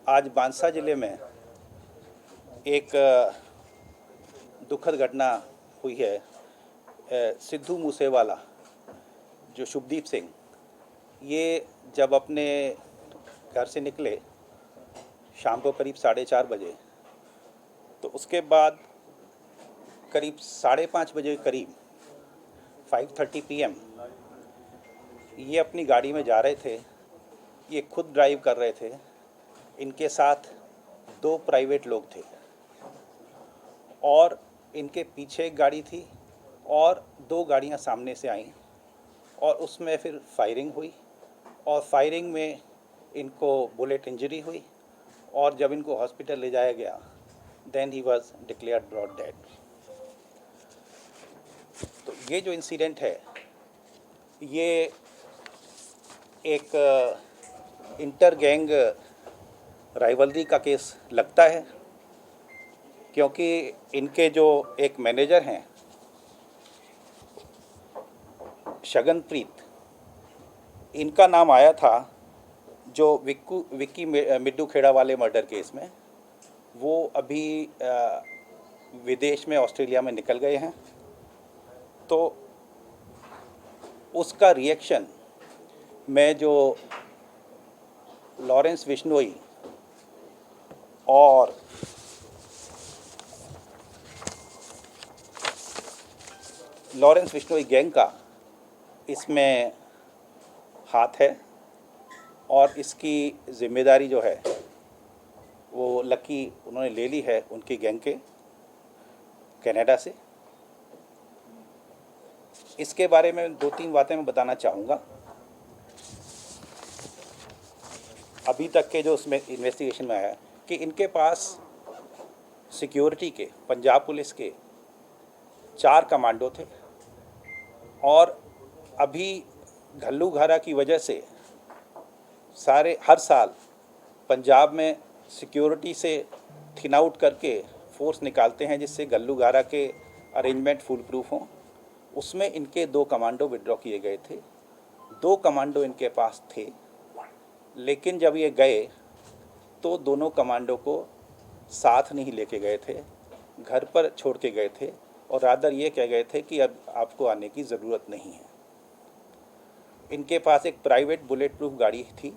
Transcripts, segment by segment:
आज बांसा जिले में एक दुखद घटना हुई है। सिद्धू मूसेवाला जो शुभदीप सिंह, ये जब अपने घर से निकले शाम को करीब 4:30 बजे, तो उसके बाद करीब 5:30 बजे करीब 5:30 PM ये अपनी गाड़ी में जा रहे थे। ये खुद ड्राइव कर रहे थे। इनके साथ 2 प्राइवेट लोग थे और इनके पीछे एक गाड़ी थी और 2 गाड़ियां सामने से आईं और उसमें फिर फायरिंग हुई और फायरिंग में इनको बुलेट इंजरी हुई और जब इनको हॉस्पिटल ले जाया गया then he was declared brought dead. तो ये जो इंसिडेंट है ये एक इंटर गैंग राइवलरी का केस लगता है, क्योंकि इनके जो एक मैनेजर हैं शगनप्रीत, इनका नाम आया था जो विक्की मिड्डू खेड़ा वाले मर्डर केस में। वो अभी विदेश में ऑस्ट्रेलिया में निकल गए हैं। तो उसका रिएक्शन मैं जो लॉरेंस बिश्नोई और गैंग का इसमें हाथ है और इसकी जिम्मेदारी जो है वो लकी उन्होंने ले ली है उनकी गैंग के कनाडा से। इसके बारे में 2-3 बातें मैं बताना चाहूँगा। अभी तक के जो उसमें इन्वेस्टिगेशन में आया है कि इनके पास सिक्योरिटी के, पंजाब पुलिस के 4 कमांडो थे और अभी घल्लूघारा की वजह से हर साल पंजाब में सिक्योरिटी से थिन आउट करके फोर्स निकालते हैं जिससे घल्लूघारा के अरेंजमेंट फुल प्रूफ हों। उसमें इनके 2 कमांडो विड्रॉ किए गए थे। 2 कमांडो इनके पास थे, लेकिन जब ये गए तो दोनों कमांडो को साथ नहीं लेके गए थे, घर पर छोड़ के गए थे और रादर ये कह गए थे कि अब आपको आने की ज़रूरत नहीं है। इनके पास एक प्राइवेट बुलेट प्रूफ गाड़ी थी,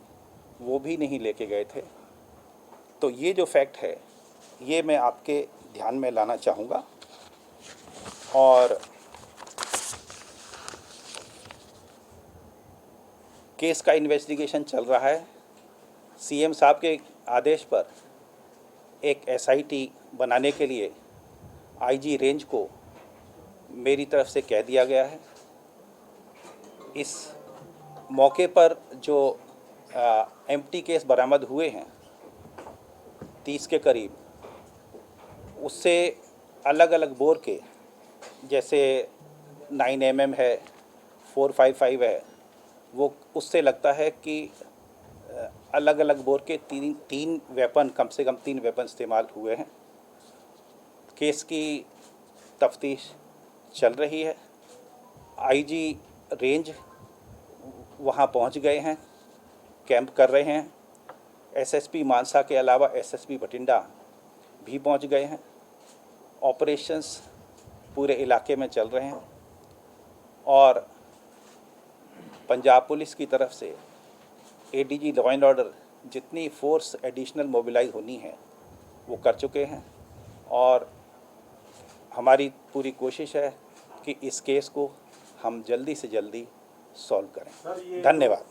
वो भी नहीं लेके गए थे। तो ये जो फैक्ट है ये मैं आपके ध्यान में लाना चाहूँगा। और केस का इन्वेस्टिगेशन चल रहा है। सीएम साहब के आदेश पर एक SIT बनाने के लिए IG रेंज को मेरी तरफ से कह दिया गया है। इस मौके पर जो एम्प्टी केस बरामद हुए हैं 30 के करीब, उससे अलग अलग बोर के, जैसे 9mm है, 455 है, वो उससे लगता है कि अलग अलग बोर के 3 वेपन, कम से कम 3 वेपन इस्तेमाल हुए हैं। केस की तफ्तीश चल रही है। IG रेंज वहाँ पहुँच गए हैं, कैंप कर रहे हैं। SSP मानसा के अलावा SSP बठिंडा भी पहुँच गए हैं। ऑपरेशंस पूरे इलाके में चल रहे हैं और पंजाब पुलिस की तरफ से ADG लॉ एंड ऑर्डर जितनी फोर्स एडिशनल मोबिलाइज होनी है वो कर चुके हैं और हमारी पूरी कोशिश है कि इस केस को हम जल्दी से जल्दी सॉल्व करें। धन्यवाद।